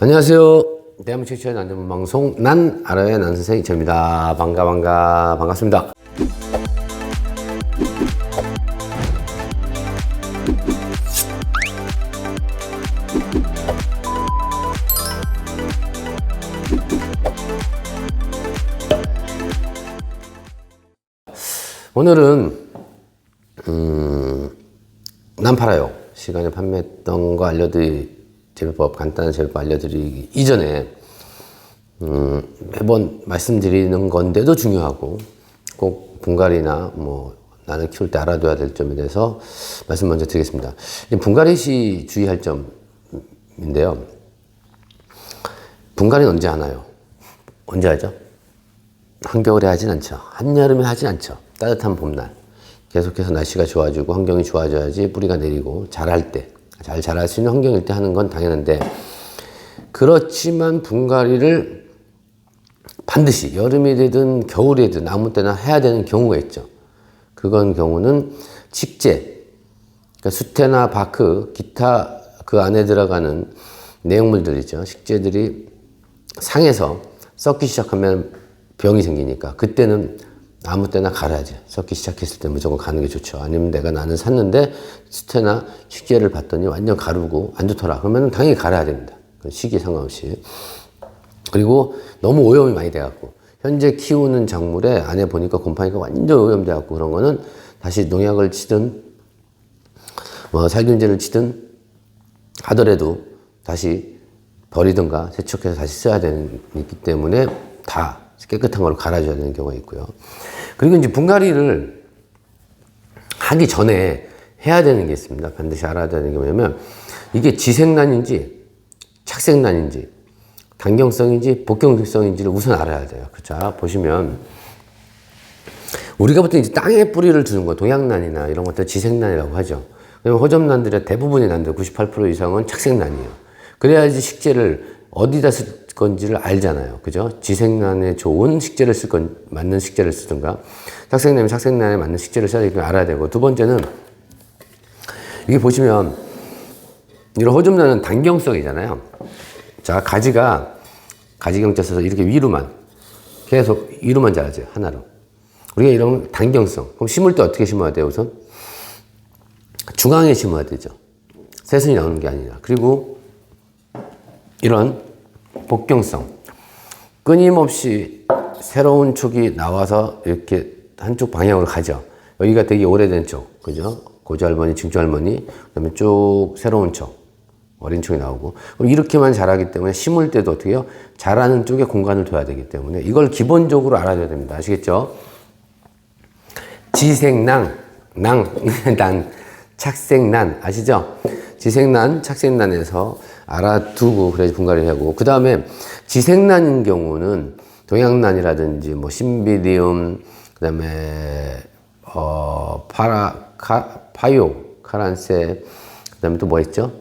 안녕하세요. 대한민국 최초의 난전문 방송 난 알아야 난 선생 이철입니다. 반갑습니다. 오늘은 난 팔아요. 시간에 판매했던 거 재배법, 간단한 재배법 알려드리기 이전에 매번 말씀드리는 건데도 중요하고 꼭 분갈이나 뭐 나는 키울 때 알아둬야 될 점에 대해서 말씀 먼저 드리겠습니다. 분갈이 시 주의할 점인데요. 분갈이는 언제 하나요? 언제 하죠? 한겨울에 하진 않죠. 한여름에 하진 않죠. 따뜻한 봄날 계속해서 날씨가 좋아지고 환경이 좋아져야지 뿌리가 내리고 자랄 때, 잘 자랄 수 있는 환경일 때 하는 건 당연한데, 그렇지만 분갈이를 반드시 여름이 되든 겨울이든 아무 때나 해야 되는 경우가 있죠. 그건 경우는 식재, 그러니까 수태나 바크, 기타 그 안에 들어가는 내용물들이죠. 식재들이 상해서 썩기 시작하면 병이 생기니까 그때는 아무 때나 갈아야지. 썩기 시작했을 때 무조건 가는 게 좋죠. 아니면 나는 샀는데 수태나 식재를 봤더니 완전 가루고 안 좋더라. 그러면 당연히 갈아야 됩니다. 시기에 상관없이. 그리고 너무 오염이 많이 돼갖고 현재 키우는 작물에 안에 보니까 곰팡이가 완전 오염돼갖고 그런 거는 다시 농약을 치든 뭐 살균제를 치든 하더라도 다시 버리든가 세척해서 다시 써야 되기 때문에 다 깨끗한 걸로 갈아줘야 되는 경우가 있고요. 그리고 이제 분갈이를 하기 전에 해야 되는 게 있습니다. 반드시 알아야 되는 게 뭐냐면 이게 지생란인지 착색란인지 단경성인지 복경성인지를 우선 알아야 돼요. 자, 보시면 우리가 보통 이제 땅에 뿌리를 두는 거 동양란이나 이런 것들 지생란이라고 하죠. 그러면 호접란들의 대부분의 난들 98% 이상은 착색란이에요. 그래야지 식재를 어디다 쓸 건지를 알잖아요. 그죠? 지생란에 좋은 식재를 맞는 식재를 쓰든가, 착색란이면 착색란에 맞는 식재를 써야 되니까 알아야 되고, 두 번째는, 이게 보시면, 이런 호접란은 단경성이잖아요. 자, 가지경자 써서 이렇게 위로만, 계속 위로만 자라죠. 하나로. 우리가 이런 단경성. 그럼 심을 때 어떻게 심어야 돼요, 우선? 중앙에 심어야 되죠. 새순이 나오는 게 아니라. 그리고, 이런 복경성, 끊임없이 새로운 촉이 나와서 이렇게 한쪽 방향으로 가죠. 여기가 되게 오래된 촉, 그죠? 고조할머니, 증조할머니, 그 다음에 쭉 새로운 촉, 어린 촉이 나오고. 그럼 이렇게만 자라기 때문에 심을 때도 어떻게 해요? 자라는 쪽에 공간을 둬야 되기 때문에 이걸 기본적으로 알아줘야 됩니다. 아시겠죠? 지생난, 착색난, 아시죠? 지생난, 착색난에서 알아두고 그래야지 분갈이를 하고, 그 다음에 지생난인 경우는 동양난이라든지 뭐 신비디움, 그 다음에 파요, 카란세, 그 다음에 또 뭐 있죠?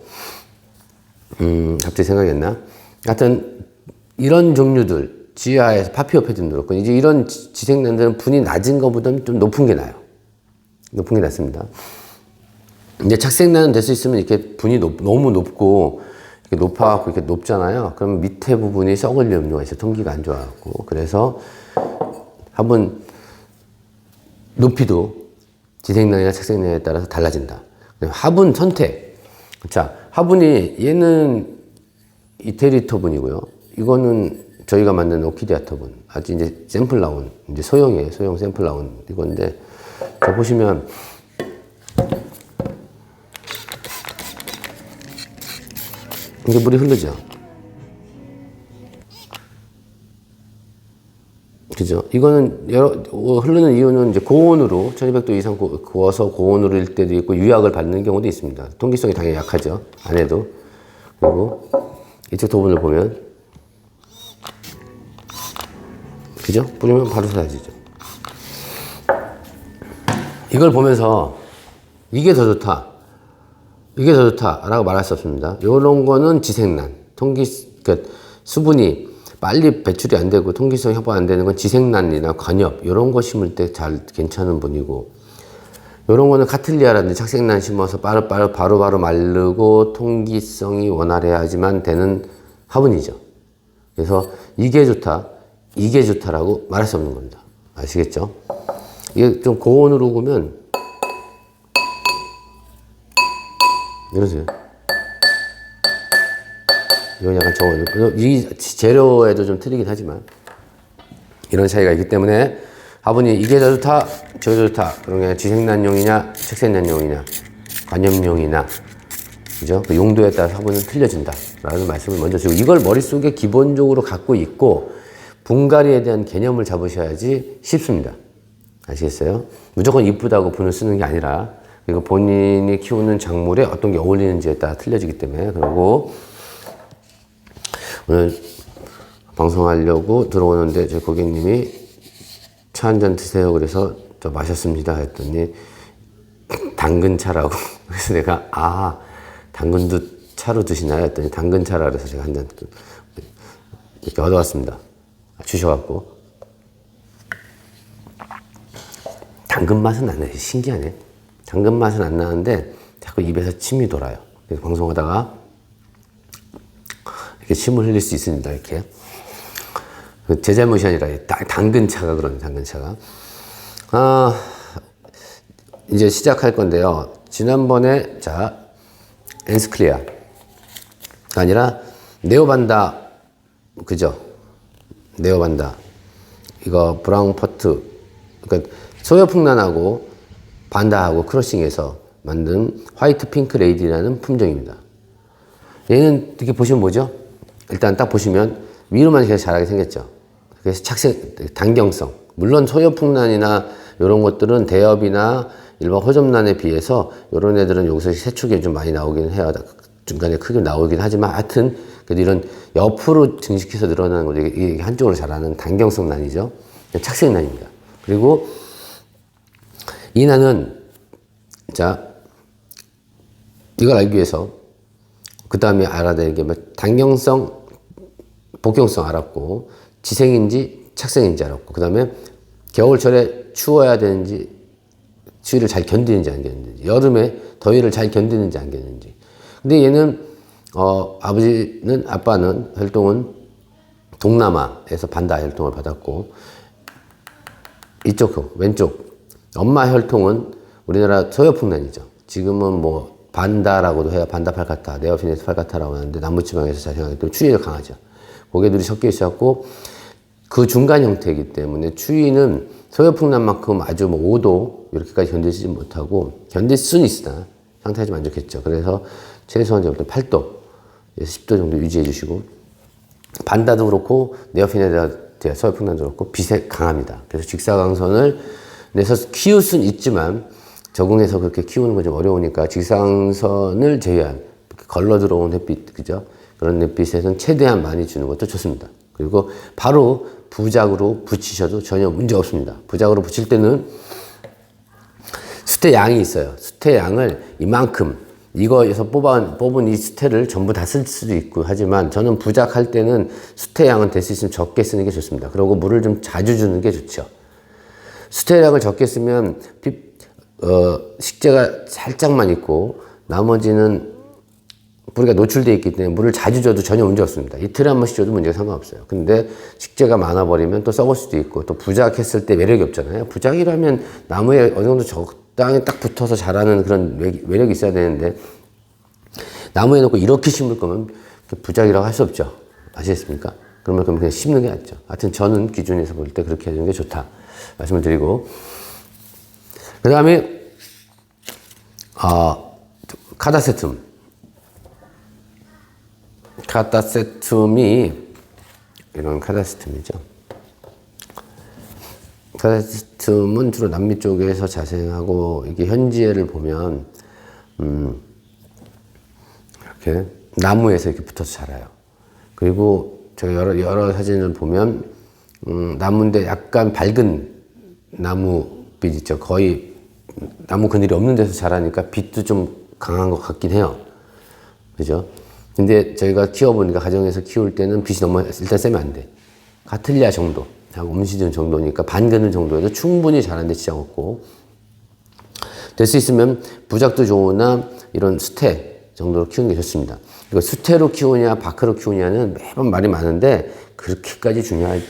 갑자기 생각이 안 나. 하여튼 이런 종류들, 지하에서 파피오페딘도 그렇고, 이제 이런 지생난들은 분이 낮은 것보다는 좀 높은 게 나아요. 높은 게 낫습니다. 이제 착색난은 될 수 있으면 이렇게 분이 너무 높고, 이렇게 높아갖고 이렇게 높잖아요. 그럼 밑에 부분이 썩을 염려가 있어요. 통기가 안 좋아갖고. 그래서 한번 높이도 지생난이나 착색난에 따라서 달라진다. 화분 선택. 자, 화분이 얘는 이태리 터분이고요. 이거는 저희가 만든 오키디아 터분. 아직 이제 샘플 나온, 이제 소형 샘플 나온 이건데, 자, 보시면 이게 물이 흐르죠. 그죠? 이거는 흐르는 이유는 이제 고온으로 1200도 이상 구워서 고온으로 일 때도 있고 유약을 받는 경우도 있습니다. 통기성이 당연히 약하죠. 안에도. 그리고 이쪽 도분을 보면, 그죠? 뿌리면 바로 사라지죠. 이걸 보면서 이게 더 좋다, 이게 더 좋다라고 말할 수 없습니다. 이런 거는 지생난, 그러니까 수분이 빨리 배출이 안 되고 통기성 확보 안 되는 건 지생난이나 관엽, 이런 거 심을 때 잘 괜찮은 분이고, 이런 거는 카틀리아라든지 착색난 심어서 바로바로 마르고 통기성이 원활해야지만 되는 화분이죠. 그래서 이게 좋다, 이게 좋다라고 말할 수 없는 겁니다. 아시겠죠? 이게 좀 고온으로 구면 이러세요. 이건 약간 저온. 이 재료에도 좀 틀리긴 하지만 이런 차이가 있기 때문에 화분이 이게 더 좋다, 저게 더 좋다. 그러면 지생난용이냐, 색색난용이냐, 관염용이냐, 그죠? 그 용도에 따라 화분은 틀려진다. 라는 말씀을 먼저 드리고, 이걸 머릿속에 기본적으로 갖고 있고, 분갈이에 대한 개념을 잡으셔야지 쉽습니다. 아시겠어요? 무조건 이쁘다고 분을 쓰는 게 아니라, 그리고 본인이 키우는 작물에 어떤 게 어울리는지에 따라 틀려지기 때문에, 그러고, 오늘 방송하려고 들어오는데, 제 고객님이 차 한 잔 드세요. 그래서 저 마셨습니다. 했더니, 당근차라고. 그래서 내가, 당근도 차로 드시나요? 했더니 당근차라 그래서 제가 한 잔 이렇게 얻어왔습니다. 주셔갖고. 당근 맛은 안 나요. 신기하네. 당근 맛은 안 나는데 자꾸 입에서 침이 돌아요. 그래서 방송하다가 이렇게 침을 흘릴 수 있습니다. 이렇게. 제 잘못이 아니라 당근차가 그러네. 당근차가. 이제 시작할 건데요. 지난번에 엔스클리아가 아니라 네오반다, 그죠? 네오반다. 이거 브라운 퍼트, 그러니까 소요풍란하고 반다하고 크로싱해서 만든 화이트 핑크 레이디라는 품종입니다. 얘는 이렇게 보시면 뭐죠? 일단 딱 보시면 위로만 계속 자라게 생겼죠. 그래서 단경성. 물론 소요풍란이나 이런 것들은 대엽이나 일반 호접란에 비해서 이런 애들은 여기서 세축이 좀 많이 나오긴 해요. 중간에 크게 나오긴 하지만 하여튼 그래도 이런 옆으로 증식해서 늘어나는 거죠. 이게 한쪽으로 자라는 단경성 난이죠. 착색 난입니다. 그리고 이 난은 이걸 알기 위해서 그 다음에 알아야 되는 게 단경성, 복경성 알았고 지생인지 착색인지 알았고 그 다음에 겨울철에 추워야 되는지 추위를 잘 견디는지 안 견디는지, 여름에 더위를 잘 견디는지 안 견디는지. 근데 얘는, 아빠는 혈통은 동남아에서 반다 혈통을 받았고, 왼쪽, 엄마 혈통은 우리나라 서여풍란이죠. 지금은 뭐, 반다라고도 해요. 반다 팔카타, 네오피네스 팔카타라고 하는데, 남부지방에서 자생하기 때문에 추위가 강하죠. 고개들이 섞여 있었고, 그 중간 형태이기 때문에 추위는 소요풍란만큼 아주 5도 이렇게까지 견디지 못하고 견딜 수는 있으나 상태가 좀 안 좋겠죠. 그래서 최소한 8도에서 10도 정도 유지해 주시고 반다도 그렇고 네오피네다 소요풍란도 그렇고 빛에 강합니다. 그래서 직사광선을 내서 키울 수는 있지만 적응해서 그렇게 키우는 건 좀 어려우니까 직사광선을 제외한 걸러 들어온 햇빛, 그죠? 그런 햇빛에서는 최대한 많이 주는 것도 좋습니다. 그리고 바로 부작으로 붙이셔도 전혀 문제 없습니다. 부작으로 붙일 때는 수태 양이 있어요. 수태 양을 이만큼, 이거에서 뽑은 이 수태를 전부 다 쓸 수도 있고 하지만 저는 부작할 때는 수태 양은 될 수 있으면 적게 쓰는 게 좋습니다. 그리고 물을 좀 자주 주는 게 좋죠. 수태 양을 적게 쓰면 식재가 살짝만 있고 나머지는 뿌리가 노출되어 있기 때문에 물을 자주 줘도 전혀 문제 없습니다. 이틀에 한 번씩 줘도 문제가 상관없어요. 근데 식재가 많아버리면 또 썩을 수도 있고 또 부작했을 때 매력이 없잖아요. 부작이라면 나무에 어느 정도 적당히 딱 붙어서 자라는 그런 매력이 있어야 되는데 나무에 놓고 이렇게 심을 거면 부작이라고 할 수 없죠. 아시겠습니까? 그러면 그냥 심는 게 낫죠. 하여튼 저는 기준에서 볼 때 그렇게 해주는 게 좋다 말씀을 드리고 그 다음에 카다세툼이 이런 카다세툼이죠. 카다세툼은 주로 남미 쪽에서 자생하고 이게 현지에를 보면 이렇게 나무에서 이렇게 붙어서 자라요. 그리고 제가 여러 사진을 보면 나무인데 약간 밝은 나무빛 있죠. 거의 나무 그늘이 없는 데서 자라니까 빛도 좀 강한 것 같긴 해요. 그죠? 근데 저희가 키워보니까 가정에서 키울 때는 빛이 너무 일단 세면 안 돼. 가틀리아 정도, 엄시준 정도니까 반그늘 정도에도 충분히 자라는데 지장 없고 될 수 있으면 부작도 좋으나 이런 수태, 정도로 키우는 게 좋습니다. 그리고 수태로 키우냐 바크로 키우냐는 매번 말이 많은데 그렇게까지 중요할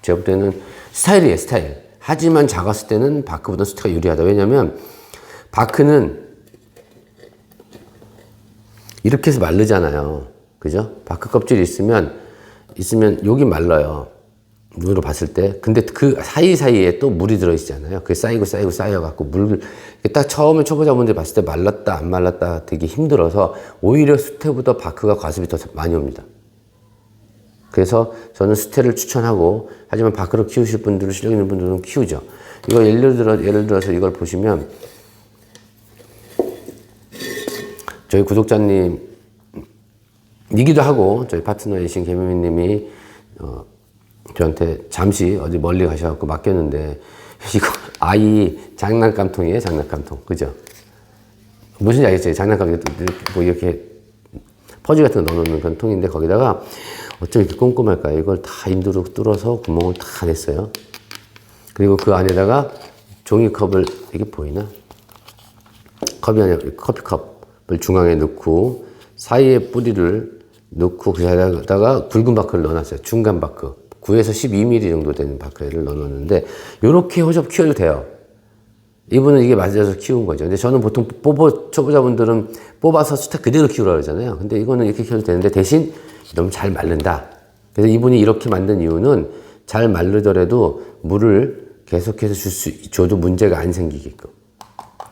제가 볼 때는 스타일이에요, 스타일. 하지만 작았을 때는 바크보다 수태가 유리하다. 왜냐면 바크는 이렇게 해서 마르잖아요. 그죠? 바크 껍질이 있으면 여기 말라요. 눈으로 봤을 때. 근데 그 사이사이에 또 물이 들어있잖아요. 그게 쌓이고 쌓여갖고 딱 처음에 초보자분들 봤을 때 말랐다, 안 말랐다 되게 힘들어서 오히려 수태보다 바크가 과습이 더 많이 옵니다. 그래서 저는 수태를 추천하고, 하지만 바크로 키우실 분들은, 실력 있는 분들은 키우죠. 이거 예를 들어서 이걸 보시면, 저희 구독자님이기도 하고, 저희 파트너이신 개미미님이, 저한테 잠시 어디 멀리 가셔갖고 맡겼는데, 이거 아이 장난감통이에요, 장난감통. 그죠? 무슨 알겠어요? 장난감, 뭐 이렇게 퍼즐 같은 거 넣어놓는 그런 통인데, 거기다가 어쩜 이렇게 꼼꼼할까요? 이걸 다 인두로 뚫어서 구멍을 다 냈어요. 그리고 그 안에다가 종이컵을, 이게 보이나? 컵이 아니라 커피컵을 중앙에 넣고, 사이에 뿌리를 넣고, 그 사이에다가 굵은 바크를 넣어놨어요. 중간 바크. 9에서 12mm 정도 되는 바크를 넣어놨는데, 요렇게 호접 키워도 돼요. 이분은 이게 맞아서 키운 거죠. 근데 저는 보통 초보자분들은 뽑아서 수탉 그대로 키우라고 그러잖아요. 근데 이거는 이렇게 키워도 되는데, 대신 너무 잘 마른다. 그래서 이분이 이렇게 만든 이유는 잘 마르더라도 물을 계속해서 줘도 문제가 안 생기게끔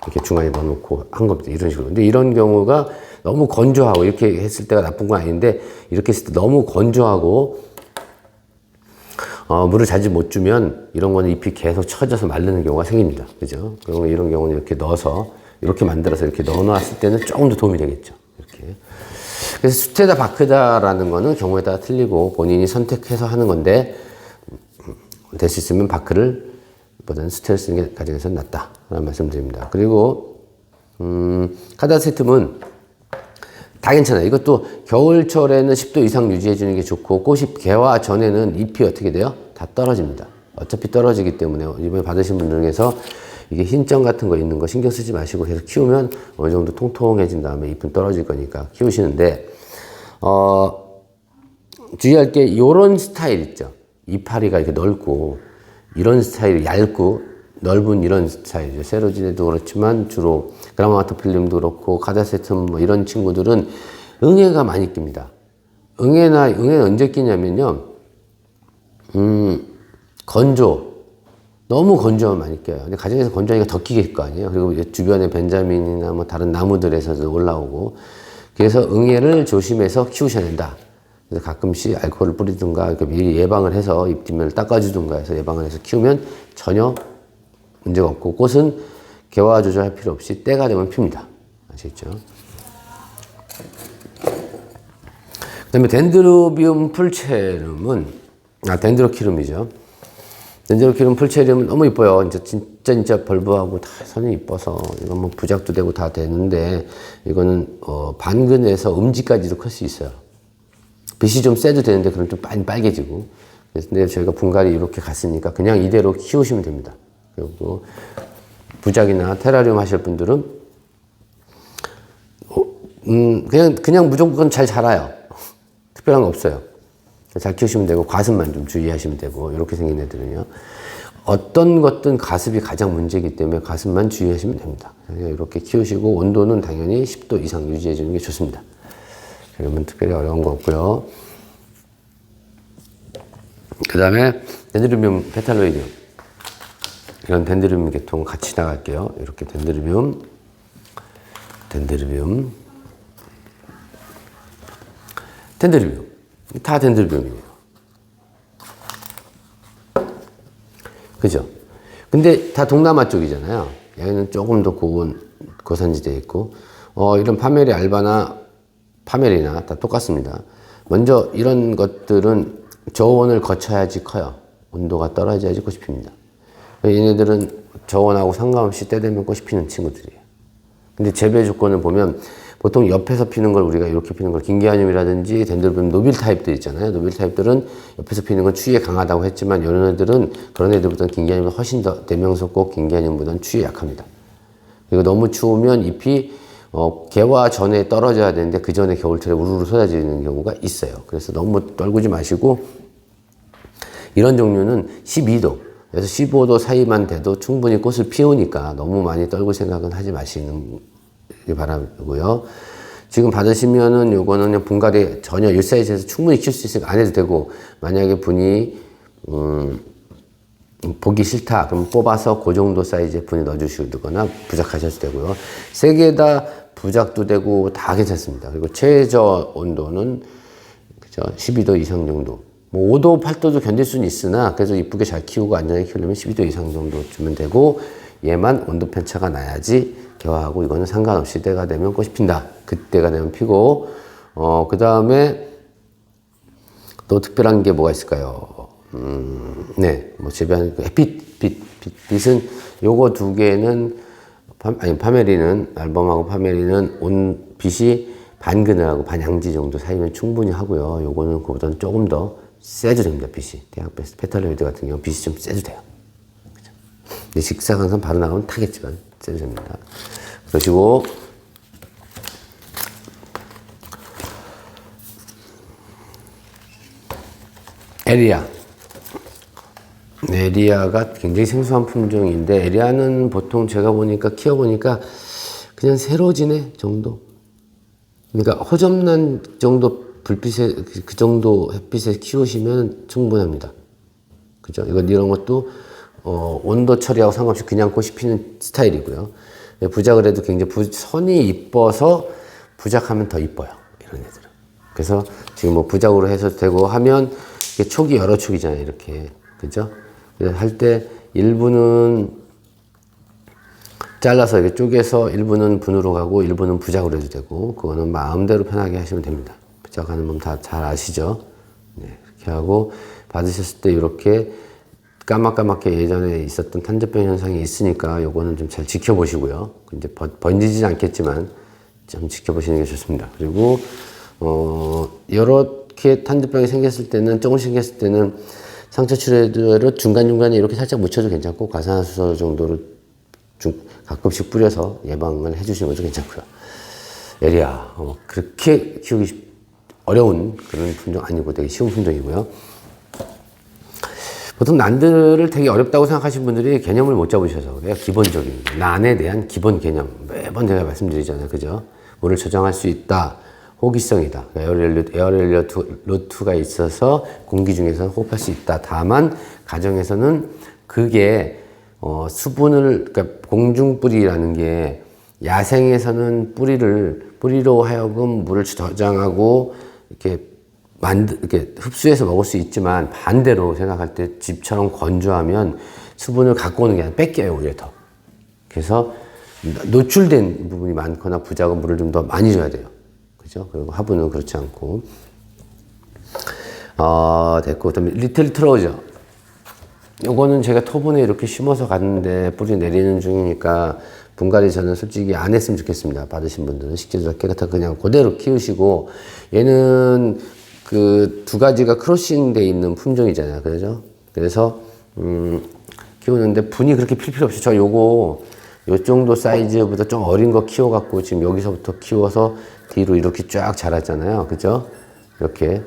이렇게 중간에 넣어놓고 한 겁니다. 이런 식으로. 근데 이런 경우가 너무 건조하고, 이렇게 했을 때가 나쁜 건 아닌데, 이렇게 했을 때 너무 건조하고 물을 자주 못 주면 이런 거는 잎이 계속 처져서 마르는 경우가 생깁니다. 그죠? 그러면 이런 경우는 이렇게 넣어서, 이렇게 만들어서 이렇게 넣어놨을 때는 조금 더 도움이 되겠죠. 이렇게. 그래서 수태다 바크다라는 거는 경우에 따라 틀리고 본인이 선택해서 하는 건데, 될 수 있으면 바크를 보다는 수태를 쓰는 게 가정에서는 낫다라는 말씀 드립니다. 그리고 카다세툼은 다 괜찮아요. 이것도 겨울철에는 10도 이상 유지해 주는 게 좋고, 꽃이 개화 전에는 잎이 어떻게 돼요? 다 떨어집니다. 어차피 떨어지기 때문에 이번에 받으신 분들 중에서 이게 흰점 같은 거 있는 거 신경 쓰지 마시고 계속 키우면 어느 정도 통통해진 다음에 잎은 떨어질 거니까 키우시는데, 주의할 게 요런 스타일 있죠. 이파리가 이렇게 넓고, 이런 스타일 얇고 넓은 이런 스타일이죠. 세로지네도 그렇지만 주로 그라마토필름도 그렇고 카다세툼 뭐 이런 친구들은 응애가 많이 낍니다. 응애는 언제 끼냐면요. 너무 건조하면 많이 껴요. 근데 가정에서 건조하니까 더 끼길 거 아니에요. 그리고 주변에 벤자민이나 뭐 다른 나무들에서도 올라오고. 그래서 응애를 조심해서 키우셔야 된다. 그래서 가끔씩 알코올을 뿌리든가 이렇게 미리 예방을 해서 잎 뒷면을 닦아주든가 해서 예방을 해서 키우면 전혀 문제가 없고, 꽃은 개화 조절할 필요 없이 때가 되면 핍니다. 아시겠죠? 그 다음에 덴드로비움 풀체름은, 덴드로키름이죠. 덴드로키름 풀체름은 너무 이뻐요. 진짜 벌브하고 다 선이 이뻐서, 이건 뭐 부작도 되고 다 되는데, 이거는, 반근에서 음지까지도 클 수 있어요. 빛이 좀 세도 되는데, 그럼 좀 빨개지고. 근데 저희가 분갈이 이렇게 갔으니까 그냥 이대로 키우시면 됩니다. 그리고 부작이나 테라리움 하실 분들은, 그냥 무조건 잘 자라요. 특별한 거 없어요. 잘 키우시면 되고, 과습만 좀 주의하시면 되고, 이렇게 생긴 애들은요. 어떤 것든 가습이 가장 문제이기 때문에 가습만 주의하시면 됩니다. 이렇게 키우시고, 온도는 당연히 10도 이상 유지해 주는 게 좋습니다. 그러면 특별히 어려운 거 없고요. 그 다음에 덴드로비움 페탈로이디움. 이런 덴드로비움 계통 같이 나갈게요. 이렇게 덴드로비움. 다 덴드로비움이에요. 그죠? 근데 다 동남아 쪽이잖아요. 여기는 조금 더 고산지대에 있고, 이런 파메리나 다 똑같습니다. 먼저 이런 것들은 저온을 거쳐야지 커요. 온도가 떨어져야지 꽃이 핍니다. 얘네들은 저온하고 상관없이 때 되면 꽃이 피는 친구들이에요. 근데 재배 조건을 보면 보통 옆에서 피는 걸, 우리가 이렇게 피는 걸 긴기아늄이라든지 덴드로비움 노빌 타입들 있잖아요. 노빌 타입들은 옆에서 피는 건 추위에 강하다고 했지만, 이런 애들은 그런 애들보다는 긴기아늄보다 훨씬 더 대명석고 긴기아늄보다는 추위에 약합니다. 그리고 너무 추우면 잎이 개화 전에 떨어져야 되는데 그 전에 겨울철에 우르르 쏟아지는 경우가 있어요. 그래서 너무 떨구지 마시고 이런 종류는 12도, 그래서 15도 사이만 돼도 충분히 꽃을 피우니까 너무 많이 떨굴 생각은 하지 마시는 게 바라고요. 지금 받으시면은 요거는 그냥 분갈이 전혀 이 사이즈에서 충분히 키울 수 있으니까 안 해도 되고, 만약에 분이 보기 싫다 그럼 뽑아서 그 정도 사이즈의 분이 넣어주시거나 부작하셔도 되고요. 세 개 다 부작도 되고 다 괜찮습니다. 그리고 최저 온도는 그죠? 12도 이상 정도. 뭐 5도, 8도도 견딜 수는 있으나 그래서 이쁘게 잘 키우고 안전하게 키우려면 12도 이상 정도 주면 되고, 얘만 온도 편차가 나야지 개화하고, 이거는 상관없이 때가 되면 꽃이 핀다. 그때가 되면 피고, 그 다음에 또 특별한 게 뭐가 있을까요? 네, 뭐 재배하는 빛은 요거 두 개는 파메리는 앨범하고 파메리는 빛이 반그늘하고 반양지 정도 사이면 충분히 하고요. 요거는 그보다는 조금 더 세도 됩니다. 빛이 페탈로이드 같은 경우 빛이 좀 세도 돼요. 그죠? 근데 직사광선 바로 나가면 타겠지만 세도 됩니다. 그러시고 에리아가 굉장히 생소한 품종인데, 에리아는 보통 제가 키워보니까 그냥 세로지네 정도. 그러니까 허접난 정도 불빛에, 그 정도 햇빛에 키우시면 충분합니다. 그죠? 이런 것도, 온도 처리하고 상관없이 그냥 꽃이 피는 스타일이고요. 부작을 해도 굉장히 선이 이뻐서 부작하면 더 이뻐요. 이런 애들은. 그래서 지금 뭐 부작으로 해서 되고 하면, 이게 촉이 여러 촉이잖아요. 이렇게. 그죠? 할 때 일부는 잘라서 이렇게 쪼개서 일부는 분으로 가고 일부는 부작으로 해도 되고, 그거는 마음대로 편하게 하시면 됩니다. 부작하는 법 다 잘 아시죠? 네, 이렇게 하고 받으셨을 때 이렇게 까맣게 예전에 있었던 탄저병 현상이 있으니까 요거는 좀 잘 지켜보시고요. 이제 번지진 않겠지만 좀 지켜보시는 게 좋습니다. 그리고 이렇게 탄저병이 조금씩 생겼을 때는 상처 치료를 중간중간에 이렇게 살짝 묻혀도 괜찮고, 과산화수소 정도로 가끔씩 뿌려서 예방을 해주시는 것도 괜찮고요. 에리아, 그렇게 키우기 어려운 그런 품종 아니고 되게 쉬운 품종이고요. 보통 난들을 되게 어렵다고 생각하시는 분들이 개념을 못 잡으셔서 그래요. 기본적인 난에 대한 기본 개념 매번 제가 말씀드리잖아요. 그죠? 물을 저장할 수 있다. 호기성이다. 에어렐리어루트가 있어서 공기 중에서는 호흡할 수 있다. 다만 가정에서는 그게 그러니까 공중뿌리라는 게 야생에서는 뿌리로 하여금 물을 저장하고 이렇게 흡수해서 먹을 수 있지만, 반대로 생각할 때 집처럼 건조하면 수분을 갖고 오는 게 아니라 뺏겨요, 오히려 더. 그래서 노출된 부분이 많거나 부작은 물을 좀 더 많이 줘야 돼요. 그죠? 그리고 하부는 그렇지 않고. 됐고, 그다음에 리틀 트로저. 요거는 제가 토분에 이렇게 심어서 갔는데 뿌리 내리는 중이니까 분갈이 저는 솔직히 안 했으면 좋겠습니다. 받으신 분들은 식재료 깨끗하게 그냥 그대로 키우시고, 얘는 그 두 가지가 크로싱 돼 있는 품종이잖아요. 그죠? 그래서 키우는데 분이 그렇게 필 필요 없이, 요 정도 사이즈보다 좀 어린 거 키워갖고 지금 여기서부터 키워서 뒤로 이렇게 쫙 자랐잖아요. 그죠? 이렇게.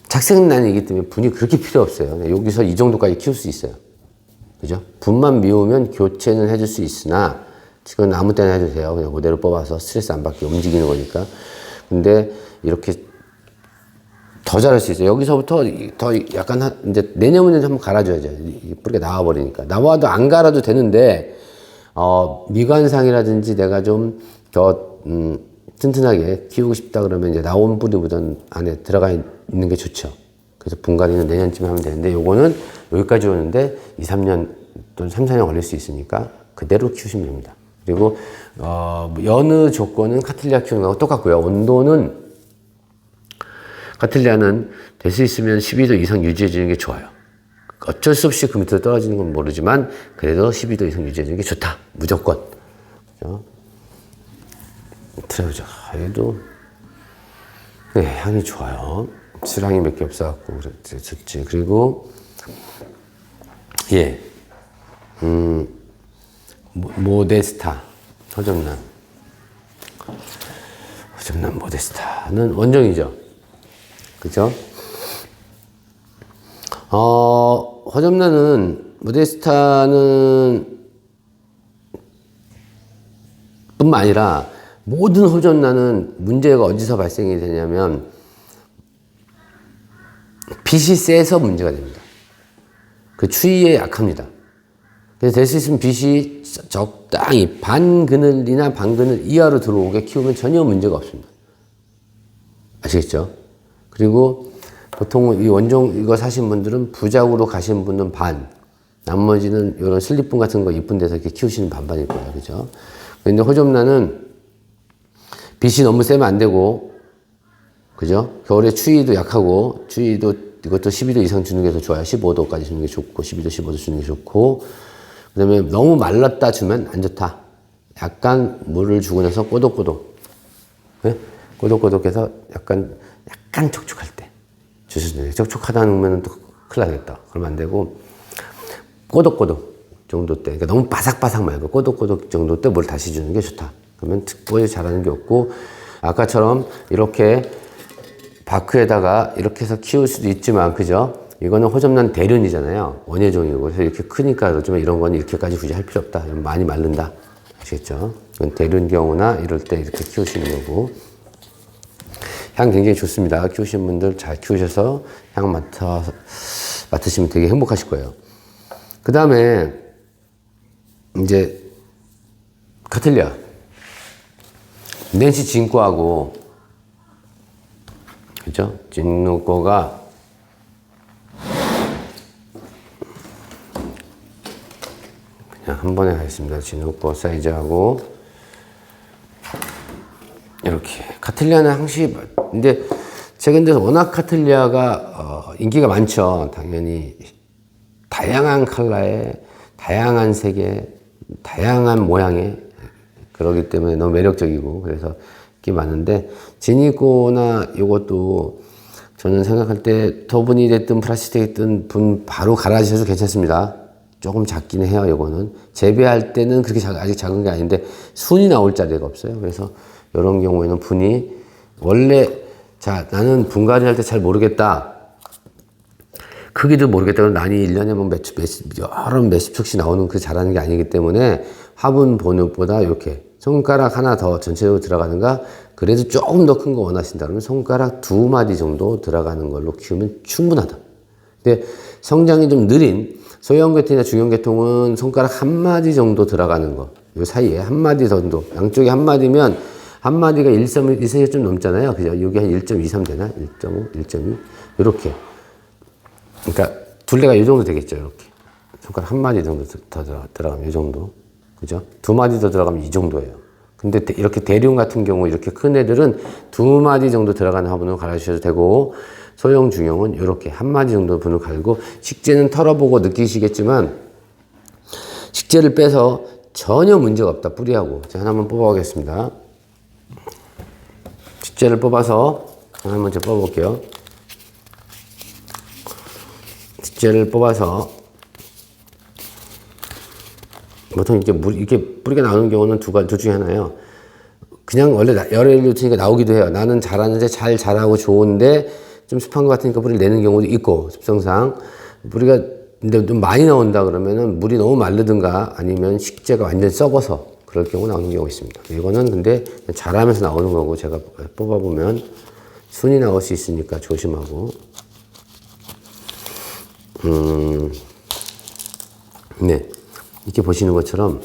착색난이기 때문에 분이 그렇게 필요 없어요. 여기서 이 정도까지 키울 수 있어요. 그죠? 분만 미우면 교체는 해줄 수 있으나, 지금 아무 때나 해도 돼요. 그냥 그대로 뽑아서 스트레스 안 받게 움직이는 거니까. 근데 이렇게 더 자랄 수 있어요. 여기서부터 더 약간 이제 내년에는 한번 갈아줘야죠. 뿌리가 나와버리니까. 나와도 안 갈아도 되는데, 미관상이라든지 내가 좀 더 튼튼하게 키우고 싶다 그러면 이제 나온 뿌리보다는 안에 들어가 있는 게 좋죠. 그래서 분갈이는 내년쯤에 하면 되는데, 요거는 여기까지 오는데 2, 3년 또는 3, 4년 걸릴 수 있으니까 그대로 키우시면 됩니다. 그리고 여느 조건은 카틀리아 키우는 거하고 똑같고요. 온도는 카틀리아는 될 수 있으면 12도 이상 유지해 주는 게 좋아요. 어쩔 수 없이 그 밑으로 떨어지는 건 모르지만 그래도 12도 이상 유지해 주는 게 좋다. 무조건. 그죠? 트레오저. 얘도 네, 향이 좋아요. 수량이 몇 개 없어갖고 좋지. 그리고 모데스타. 허접난. 허접난 모데스타는 원종이죠. 그죠? 허접난은, 모데스타는 뿐만 아니라 모든 허접난은 문제가 어디서 발생이 되냐면 빛이 세서 문제가 됩니다. 그 추위에 약합니다. 그래서 될 수 있으면 빛이 적당히 반그늘이나 반그늘 이하로 들어오게 키우면 전혀 문제가 없습니다. 아시겠죠? 그리고 보통 이 원종 이거 사신 분들은 부작으로 가신 분은 반, 나머지는 이런 슬립분 같은 거 이쁜 데서 이렇게 키우시는 반반일 거예요. 그죠? 근데 허접란은 빛이 너무 세면 안 되고, 그죠? 겨울에 추위도 약하고, 추위도 이것도 12도 이상 주는 게 더 좋아요. 15도까지 주는 게 좋고, 12도, 15도 주는 게 좋고, 그 다음에 너무 말랐다 주면 안 좋다. 약간 물을 주고 나서 꼬독꼬독. 네? 꼬독꼬독해서 약간 촉촉할 때 주셔야 돼요. 촉촉하다는 거면 또 큰일 나겠다. 그러면 안 되고, 꼬독꼬독 정도 때. 그러니까 너무 바삭바삭 말고 꼬독꼬독 정도 때 물 다시 주는 게 좋다. 그러면 특별히 잘하는 게 없고, 아까처럼 이렇게 바크에다가 이렇게 해서 키울 수도 있지만, 그죠? 이거는 허접난 대륜이잖아요. 원예종이고. 그래서 이렇게 크니까 그렇지만 이런 건 이렇게까지 굳이 할 필요 없다. 많이 마른다. 아시겠죠? 이건 대륜 경우나 이럴 때 이렇게 키우시는 거고. 향 굉장히 좋습니다. 키우시는 분들 잘 키우셔서 향 맡으시면 되게 행복하실 거예요. 그 다음에 이제 카틀리아. 낸시 진코하고, 그죠? 진누코가 그냥 한 번에 가겠습니다. 진누코 사이즈하고 이렇게. 카틀리아는 항시, 근데 최근 들어서 워낙 카틀리아가 인기가 많죠. 당연히 다양한 컬러에, 다양한 색에, 다양한 모양에, 그러기 때문에 너무 매력적이고, 그래서 인기 많은데, 지니코나 이것도 저는 생각할 때 터분이 됐든 플라스틱이 됐든 분 바로 갈아주셔도 괜찮습니다. 조금 작긴 해요. 이거는 재배할 때는 그렇게 아직 작은 게 아닌데 순이 나올 자리가 없어요. 그래서 이런 경우에는 분이 원래, 자, 나는 분갈이 할 때 잘 모르겠다, 크기도 모르겠다, 그럼 난이 1년에 뭐 여러 몇십 촉씩 나오는 그 잘하는 게 아니기 때문에 화분 본육보다 이렇게 손가락 하나 더 전체적으로 들어가는가, 그래도 조금 더 큰 거 원하신다 그러면 손가락 2마디 정도 들어가는 걸로 키우면 충분하다. 근데 성장이 좀 느린 소형계통이나 중형계통은 손가락 1마디 정도 들어가는 거, 요 사이에 1마디 정도, 양쪽에 1마디면 1마디가 1cm 좀 넘잖아요. 그죠? 여기 한 1.23 되나? 1.5, 1.2 이렇게. 그러니까 둘레가 이 정도 되겠죠. 이렇게 손가락 1마디 정도 더 들어가면 이 정도, 그죠? 2마디 더 들어가면 이 정도예요. 근데 이렇게 대륜 같은 경우 이렇게 큰 애들은 2마디 정도 들어가는 화분으로 갈아주셔도 되고, 소형 중형은 이렇게 1마디 정도 분을 갈고, 식재는 털어보고 느끼시겠지만 식재를 빼서 전혀 문제가 없다. 뿌리하고. 제가 하나 한번 뽑아보겠습니다. 식재를 뽑아서 하나 먼저 뽑아볼게요. 식재를 뽑아서 보통 이렇게 뿌리가 나오는 경우는 둘 중에 하나예요. 그냥 원래 열애를 트니까 나오기도 해요. 나는 잘하는데 잘 자라고 좋은데 좀 습한 것 같으니까 뿌리를 내는 경우도 있고, 습성상. 뿌리가 근데 좀 많이 나온다 그러면은 물이 너무 마르든가 아니면 식재가 완전 썩어서 그럴 경우 나오는 경우가 있습니다. 이거는 근데 자라면서 나오는 거고, 제가 뽑아보면 순이 나올 수 있으니까 조심하고. 네. 이렇게 보시는 것처럼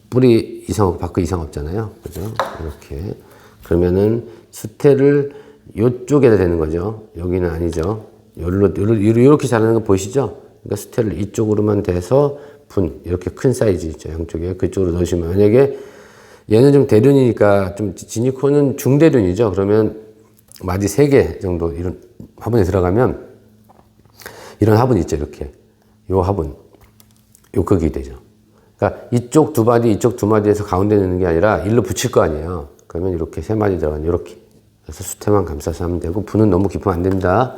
뿌리 이상 없고 밖에 이상 없잖아요. 그죠? 이렇게. 그러면은 수태를 요쪽에다 대는 거죠. 여기는 아니죠. 이렇게 자라는 거 보이시죠? 그러니까 수태를 이쪽으로만 대서 분, 이렇게 큰 사이즈 있죠. 양쪽에. 그쪽으로 넣으시면, 만약에 얘는 좀 대륜이니까, 좀 지니코는 중대륜이죠. 그러면 마디 3개 정도 이런 화분에 들어가면 이런 화분 있죠. 이렇게. 요 화분. 요 크기 되죠. 그러니까 이쪽 2마디, 이쪽 2마디에서 가운데 넣는 게 아니라 일로 붙일 거 아니에요. 그러면 이렇게 3마디 들어가는, 이렇게. 그래서 수태만 감싸서 하면 되고, 분은 너무 깊으면 안 됩니다.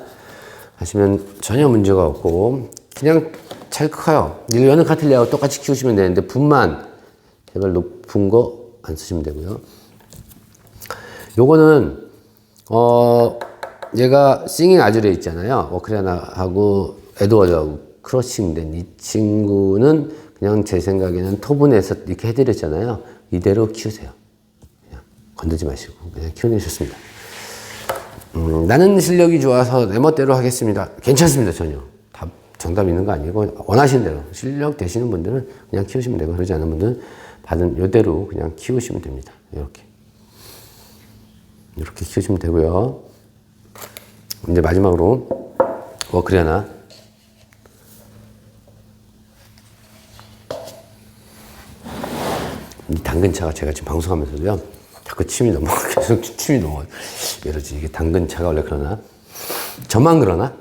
하시면 전혀 문제가 없고, 그냥 잘 커요. 여는 카틀리아하고 똑같이 키우시면 되는데 분만 제발 높은 거 안 쓰시면 되고요. 요거는 얘가 싱잉 아주레 있잖아요. 오크리아나하고 에드워드하고 크로싱된 이 친구는 그냥 제 생각에는 토분에서 이렇게 해드렸잖아요. 이대로 키우세요. 그냥 건들지 마시고 그냥 키우는 게 좋습니다. 나는 실력이 좋아서 내 멋대로 하겠습니다. 괜찮습니다. 전혀. 다 정답 있는 거 아니고 원하시는 대로 실력 되시는 분들은 그냥 키우시면 되고 그러지 않은 분들은 받은 요대로 그냥 키우시면 됩니다. 이렇게 키우시면 되고요. 이제 마지막으로 오크리아나 이 당근차가 제가 지금 방송하면서도요 자꾸 침이 넘어가 계속 침이 넘어가. 이러지 이게 당근차가 원래 그러나 저만 그러나?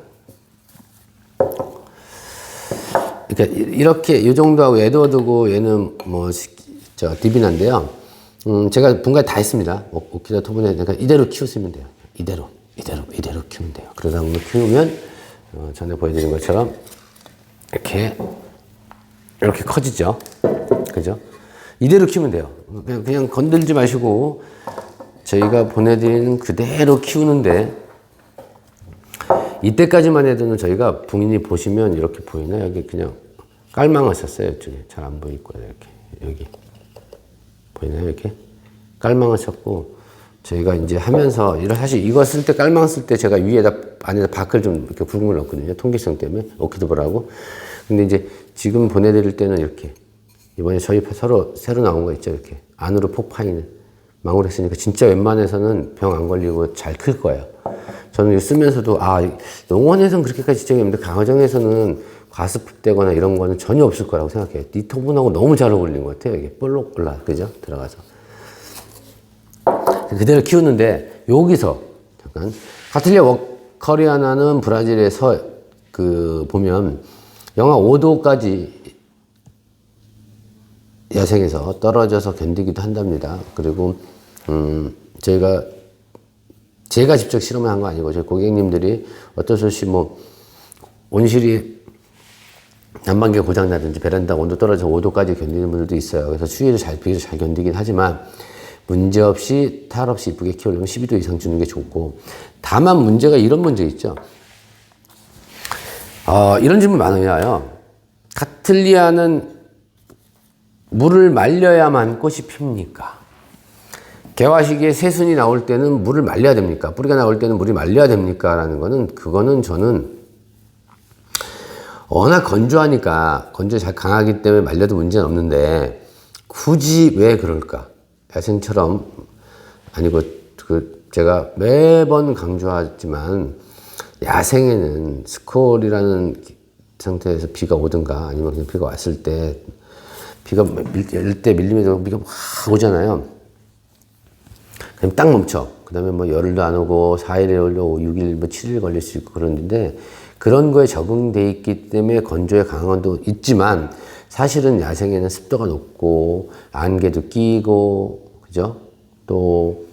그러니까 이렇게 이 정도하고 에드워드고 얘는 뭐 디비나인데요. 제가 분갈이 다 했습니다. 오키다 토분에 그러니까 이대로 키우시면 돼요. 이대로 키우면 돼요. 그러다 보면 키우면 전에 보여드린 것처럼 이렇게 커지죠. 그죠? 이대로 키우면 돼요. 그냥 건들지 마시고 저희가 보내드리는 그대로 키우는데 이때까지만 해도는 저희가 부인이 보시면 이렇게 보이나 여기 그냥 깔망을 썼어요. 이쪽에 잘 안 보일 거예요. 이렇게 여기 보이나요? 이렇게 깔망을 썼고 저희가 이제 하면서 사실 이거 쓸 때 깔망 쓸 때 제가 위에다 안에다 바크를 좀 이렇게 굵은 걸 넣거든요. 통기성 때문에 오키드보라고. 근데 이제 지금 보내드릴 때는 이렇게 이번에 저희 서로 새로 나온 거 있죠. 이렇게 안으로 폭 파이는 망으로 했으니까 진짜 웬만해서는 병 안 걸리고 잘 클 거예요. 저는 이거 쓰면서도 농원에서는 그렇게까지 지적이 없는데 강화정에서는 과습되거나 이런 거는 전혀 없을 거라고 생각해요. 이 토분하고 너무 잘 어울리는 것 같아요. 이게 볼록 올라 그죠? 들어가서 그대로 키우는데 여기서 잠깐 카틀리아 워커리아나는 브라질에서 보면 영하 5도까지 야생에서 떨어져서 견디기도 한답니다. 그리고 제가 직접 실험을 한 거 아니고 저희 고객님들이 어쩔 수 없이 뭐 온실이 난방기가 고장나든지 베란다 온도 떨어져서 5도까지 견디는 분들도 있어요. 그래서 추위를 비교적 잘 견디긴 하지만 문제없이 탈 없이 이쁘게 키우려면 12도 이상 주는 게 좋고 다만 문제가 이런 문제 있죠. 이런 질문 많아요. 카틀리아는 물을 말려야만 꽃이 핍니까? 개화 시기에 새순이 나올 때는 물을 말려야 됩니까? 뿌리가 나올 때는 물이 말려야 됩니까? 라는 거는 그거는 저는 워낙 건조하니까 건조에 잘 강하기 때문에 말려도 문제는 없는데 굳이 왜 그럴까? 야생처럼 아니고 제가 매번 강조하지만 야생에는 스콜이라는 상태에서 비가 오든가 아니면 그냥 비가 왔을 때 비가 밀리면서 비가 막 오잖아요. 그럼 딱 멈춰. 그 다음에 뭐 열흘도 안 오고 4일에 오고 6일, 뭐 7일 걸릴 수 있고 그러는데 그런 거에 적응돼 있기 때문에 건조에 강한 건도 있지만 사실은 야생에는 습도가 높고 안개도 끼고 그죠? 또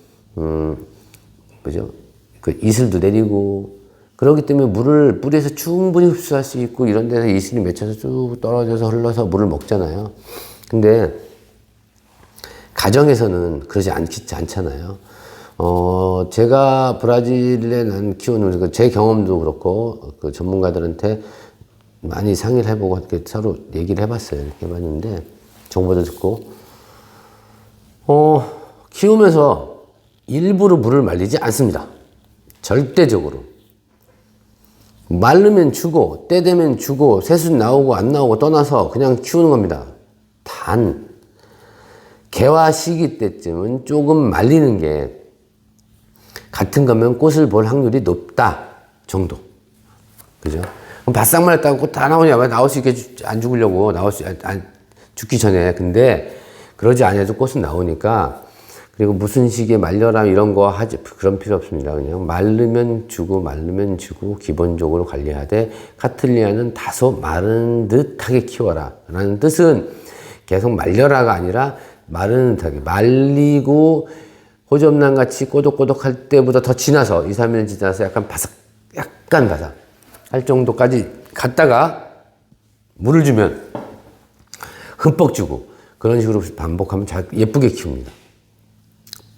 이슬도 내리고 그렇기 때문에 물을 뿌리에서 충분히 흡수할 수 있고 이런 데서 이슬이 맺혀서 쭉 떨어져서 흘러서 물을 먹잖아요. 근데 가정에서는 그러지 않잖아요. 제가 브라질에 키우는 제 경험도 그렇고 그 전문가들한테 많이 상의를 해보고 이렇게 서로 얘기를 해봤어요. 이렇게 해봤는데 정보도 듣고 키우면서 일부러 물을 말리지 않습니다. 절대적으로. 마르면 주고 때 되면 주고 새순 나오고 안 나오고 떠나서 그냥 키우는 겁니다. 단 개화 시기 때쯤은 조금 말리는 게 같은 거면 꽃을 볼 확률이 높다 정도. 그죠? 그럼 바싹 말랐다고 꽃 다 나오냐? 왜 나올 수 있게 안 죽으려고 죽기 전에. 근데 그러지 않아도 꽃은 나오니까 그리고 무슨 시기에 말려라 이런 거 그런 필요 없습니다. 그냥 말르면 주고 기본적으로 관리하되 카틀리아는 다소 마른 듯하게 키워라 라는 뜻은 계속 말려라가 아니라 마른 듯하게 말리고 호접란 같이 꼬독꼬독할 때보다 더 지나서 2, 3일 지나서 약간 바삭 할 정도까지 갔다가 물을 주면 흠뻑 주고 그런 식으로 반복하면 잘 예쁘게 키웁니다.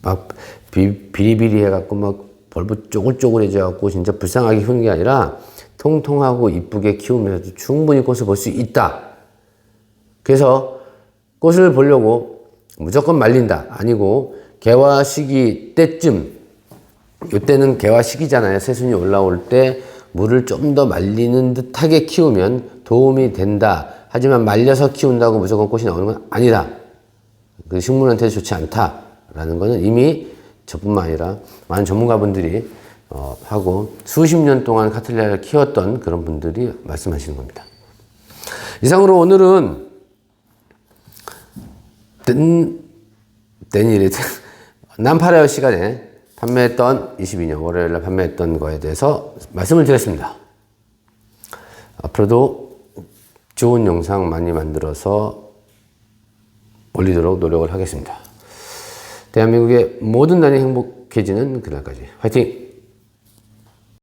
막 비리비리 해갖고 막 벌브 쪼글쪼글해져갖고 진짜 불쌍하게 키우는 게 아니라 통통하고 이쁘게 키우면서 충분히 꽃을 볼 수 있다. 그래서 꽃을 보려고 무조건 말린다 아니고 개화 시기 때쯤, 이때는 개화 시기잖아요. 새순이 올라올 때 물을 좀 더 말리는 듯하게 키우면 도움이 된다. 하지만 말려서 키운다고 무조건 꽃이 나오는 건 아니다. 그 식물한테 좋지 않다라는 거는 이미 저뿐만 아니라 많은 전문가분들이 하고 수십 년 동안 카틀리아를 키웠던 그런 분들이 말씀하시는 겁니다. 이상으로 오늘은 난파레어 시간에 판매했던 22년 월요일날 판매했던 거에 대해서 말씀을 드렸습니다. 앞으로도 좋은 영상 많이 만들어서 올리도록 노력을 하겠습니다. 대한민국의 모든 난이 행복해지는 그날까지 화이팅!